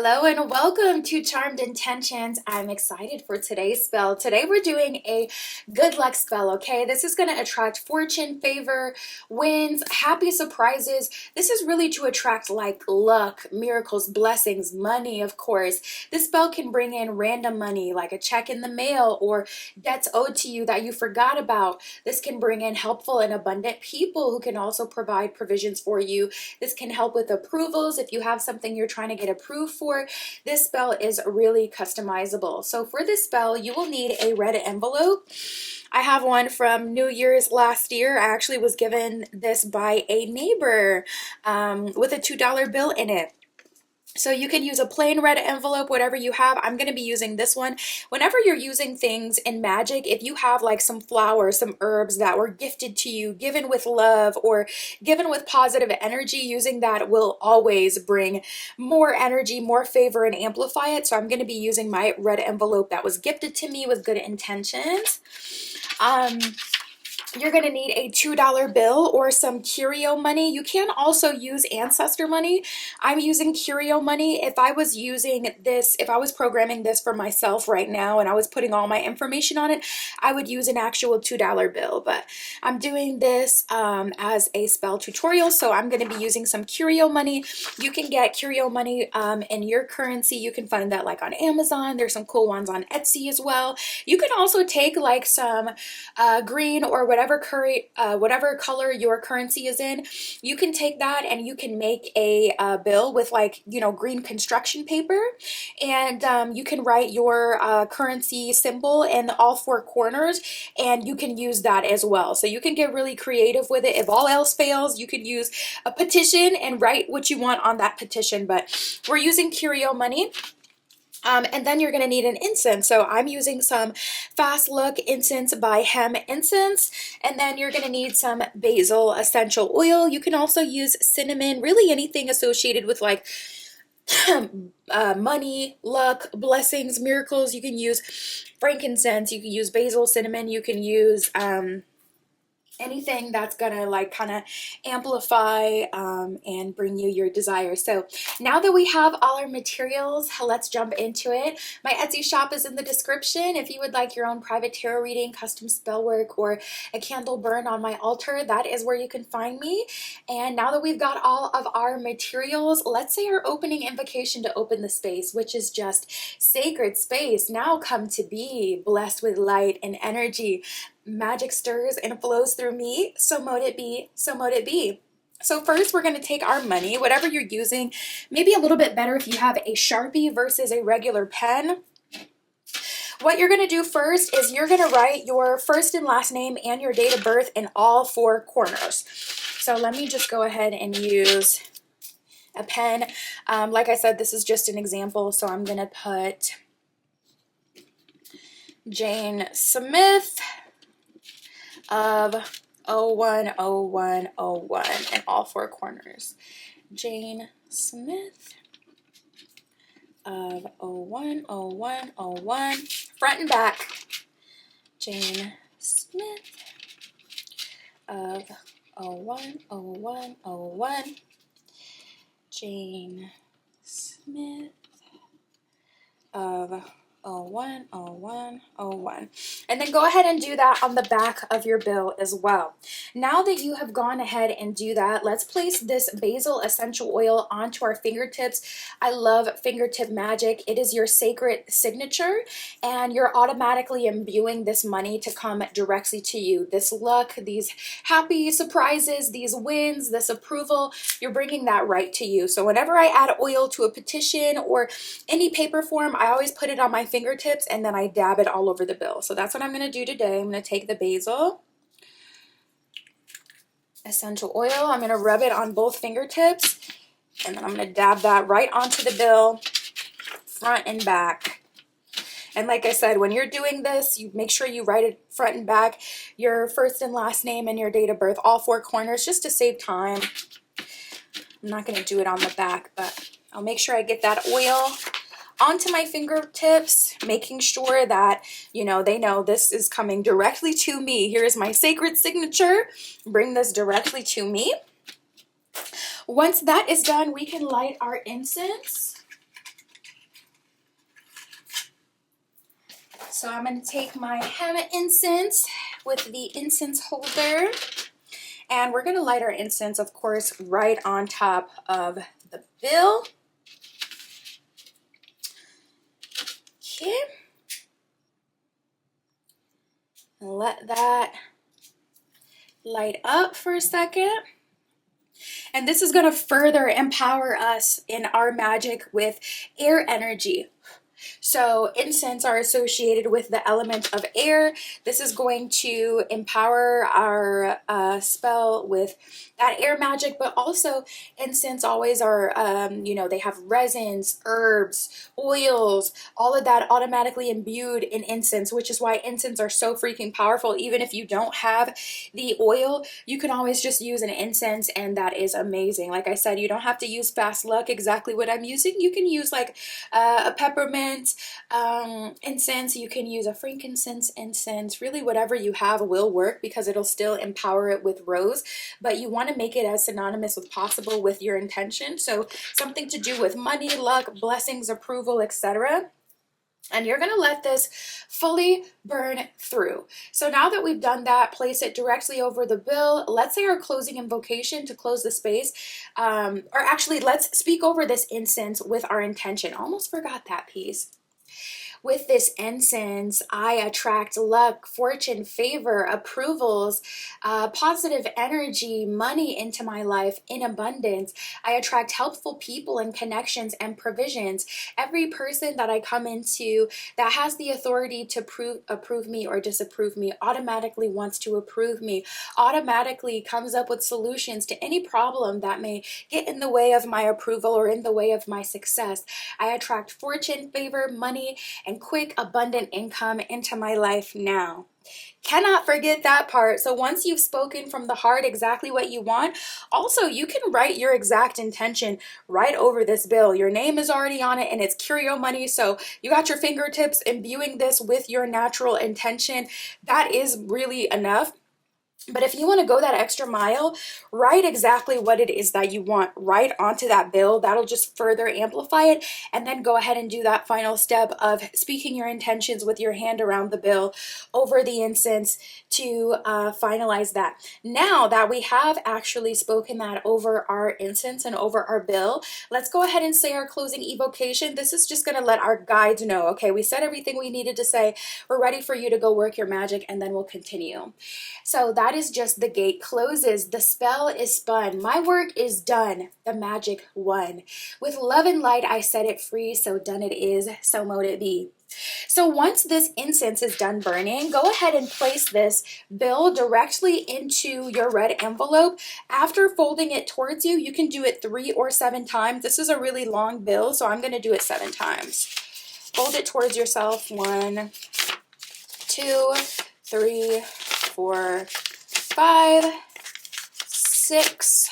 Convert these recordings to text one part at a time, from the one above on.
Hello and welcome to Charmed Intentions. I'm excited for today's spell. Today we're doing a good luck spell, okay? This is going to attract fortune, favor, wins, happy surprises. This is really to attract like luck, miracles, blessings, money, of course. This spell can bring in random money like a check in the mail or debts owed to you that you forgot about. This can bring in helpful and abundant people who can also provide provisions for you. This can help with approvals if you have something you're trying to get approved for. This spell is really customizable. So for this spell, you will need a red envelope. I have one from New Year's last year. I actually was given this by a neighbor with a $2 bill in it. So you can use a plain red envelope, whatever you have. I'm going to be using this one. Whenever you're using things in magic, if you have like some flowers, some herbs that were gifted to you, given with love or given with positive energy, using that will always bring more energy, more favor, and amplify it. So I'm going to be using my red envelope that was gifted to me with good intentions. You're going to need a $2 bill or some curio money. You can also use ancestor money. I'm using curio money. If I was using this, if I was programming this for myself right now and I was putting all my information on it, I would use an actual $2 bill. But I'm doing this as a spell tutorial, so I'm going to be using some curio money. You can get curio money in your currency. You can find that like on Amazon. There's some cool ones on Etsy as well. You can also take like some green or whatever color your currency is in. You can take that and you can make a bill with like, you know, green construction paper, and you can write your currency symbol in all four corners, and you can use that as well. So you can get really creative with it. If all else fails, you could use a petition and write what you want on that petition, but we're using curio money. And then you're going to need an incense. So I'm using some Fast Look incense by Hem Incense. And then you're going to need some basil essential oil. You can also use cinnamon, really anything associated with like money, luck, blessings, miracles. You can use frankincense. You can use basil, cinnamon. You can use anything that's gonna like kind of amplify and bring you your desire. So now that we have all our materials, let's jump into it. My Etsy shop is in the description. If you would like your own private tarot reading, custom spell work, or a candle burn on my altar, that is where you can find me. And now that we've got all of our materials, let's say our opening invocation to open the space, which is just sacred space. Now come to be blessed with light and energy. Magic stirs and flows through me, so mote it be, so mote it be. So first we're going to take our money, whatever you're using, maybe a little bit better if you have a Sharpie versus a regular pen. What you're going to do first is you're going to write your first and last name and your date of birth in all four corners. So let me just go ahead and use a pen. Like I said, this is just an example, so I'm going to put Jane Smith of 010101 in all four corners. Jane Smith of 010101, front and back. Jane Smith of 010101. Jane Smith of 010101, and then go ahead and do that on the back of your bill as well. Now that you have gone ahead and do that, let's place this basil essential oil onto our fingertips. I love fingertip magic. It is your sacred signature, and you're automatically imbuing this money to come directly to you. This luck, these happy surprises, these wins, this approval, you're bringing that right to you. So whenever I add oil to a petition or any paper form, I always put it on my fingertips and then I dab it all over the bill. So that's what I'm going to do today. I'm going to take the basil essential oil. I'm going to rub it on both fingertips, and then I'm going to dab that right onto the bill, front and back. And like I said, when you're doing this, you make sure you write it front and back, your first and last name and your date of birth, all four corners, just to save time. I'm not going to do it on the back, but I'll make sure I get that oil onto my fingertips, making sure that, you know, they know this is coming directly to me. Here's my sacred signature. Bring this directly to me. Once that is done, we can light our incense. So I'm going to take my hemp incense with the incense holder, and we're going to light our incense, of course, right on top of the bill. Okay. And let that light up for a second. And this is going to further empower us in our magic with air energy. So incense are associated with the element of air. This is going to empower our spell with that air magic, but also incense always are, they have resins, herbs, oils, all of that automatically imbued in incense, which is why incense are so freaking powerful. Even if you don't have the oil, you can always just use an incense, and that is amazing. Like I said, you don't have to use Fast Luck, exactly what I'm using. You can use like a peppermint incense, you can use a frankincense incense. Really whatever you have will work, because it'll still empower it with rose, but you want to make it as synonymous as possible with your intention. So something to do with money, luck, blessings, approval, etc. And you're going to let this fully burn through. So now that we've done that, place it directly over the bill. Let's say our closing invocation to close the space. Or actually, let's speak over this incense with our intention. Almost forgot that piece. With this incense, I attract luck, fortune, favor, approvals, positive energy, money into my life in abundance. I attract helpful people and connections and provisions. Every person that I come into that has the authority to approve me or disapprove me automatically wants to approve me, automatically comes up with solutions to any problem that may get in the way of my approval or in the way of my success. I attract fortune, favor, money, and quick, abundant income into my life now. Cannot forget that part. So once you've spoken from the heart exactly what you want, also you can write your exact intention right over this bill. Your name is already on it, and it's Curio Money. So you got your fingertips imbuing this with your natural intention. That is really enough. But if you want to go that extra mile, write exactly what it is that you want right onto that bill. That'll just further amplify it. And then go ahead and do that final step of speaking your intentions with your hand around the bill over the incense to finalize that. Now that we have actually spoken that over our incense and over our bill, let's go ahead and say our closing evocation. This is just going to let our guides know, okay, we said everything we needed to say. We're ready for you to go work your magic, and then we'll continue. So that is just the gate closes. The spell is spun. My work is done. The magic won. With love and light, I set it free. So done it is. So mote it be. So once this incense is done burning, go ahead and place this bill directly into your red envelope. After folding it towards you, you can do it 3 or 7 times. This is a really long bill, so I'm going to do it 7 times. Fold it towards yourself. 1, 2, 3, 4, 5, 6,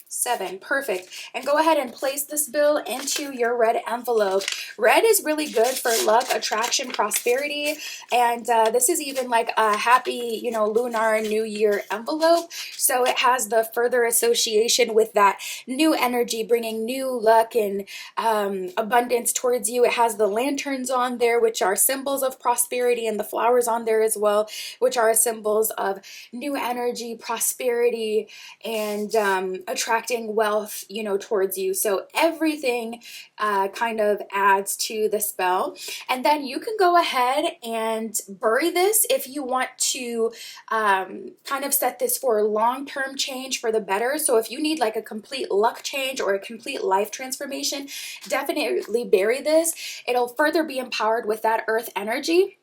7. Perfect. And go ahead and place this bill into your red envelope. Red is really good for luck, attraction, prosperity, and this is even like a happy, lunar new year envelope. So it has the further association with that new energy, bringing new luck and abundance towards you. It has the lanterns on there, which are symbols of prosperity, and the flowers on there as well, which are symbols of new energy, prosperity, and attracting wealth, towards you. So everything kind of adds to the spell. And then you can go ahead and bury this if you want to kind of set this for long-term change for the better. So if you need like a complete luck change or a complete life transformation, definitely bury this. It'll further be empowered with that earth energy.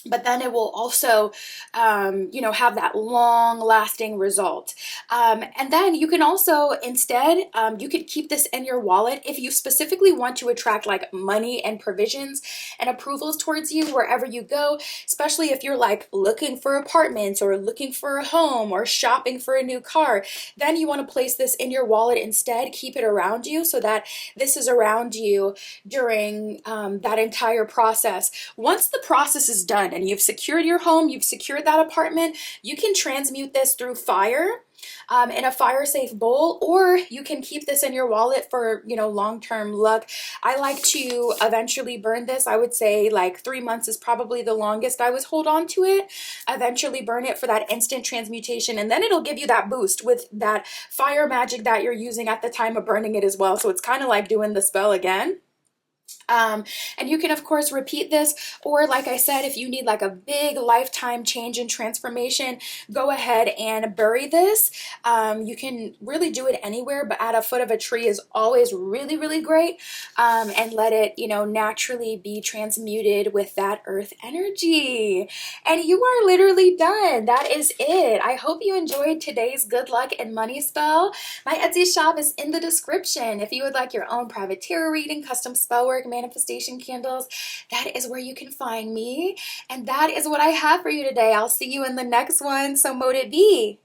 But then it will also, have that long-lasting result. And then you can also, instead, you could keep this in your wallet if you specifically want to attract like money and provisions and approvals towards you wherever you go, especially if you're like looking for apartments or looking for a home or shopping for a new car. Then you want to place this in your wallet instead. Keep it around you so that this is around you during that entire process. Once the process is done, done and you've secured your home, you've secured that apartment, you can transmute this through fire in a fire safe bowl, or you can keep this in your wallet for, you know, long-term luck. I like to eventually burn this. I would say like 3 months is probably the longest I would hold on to it. Eventually burn it for that instant transmutation, and then it'll give you that boost with that fire magic that you're using at the time of burning it as well. So it's kind of like doing the spell again. And you can of course repeat this, or like I said, if you need like a big lifetime change and transformation, go ahead and bury this. You can really do it anywhere, but at a foot of a tree is always really, really great. And let it, you know, naturally be transmuted with that earth energy. And you are literally done. That is it. I hope you enjoyed today's good luck and money spell. My Etsy shop is in the description. If you would like your own private tarot reading, custom spell work, manifestation candles, that is where you can find me. And that is what I have for you today. I'll see you in the next one. So mote it be.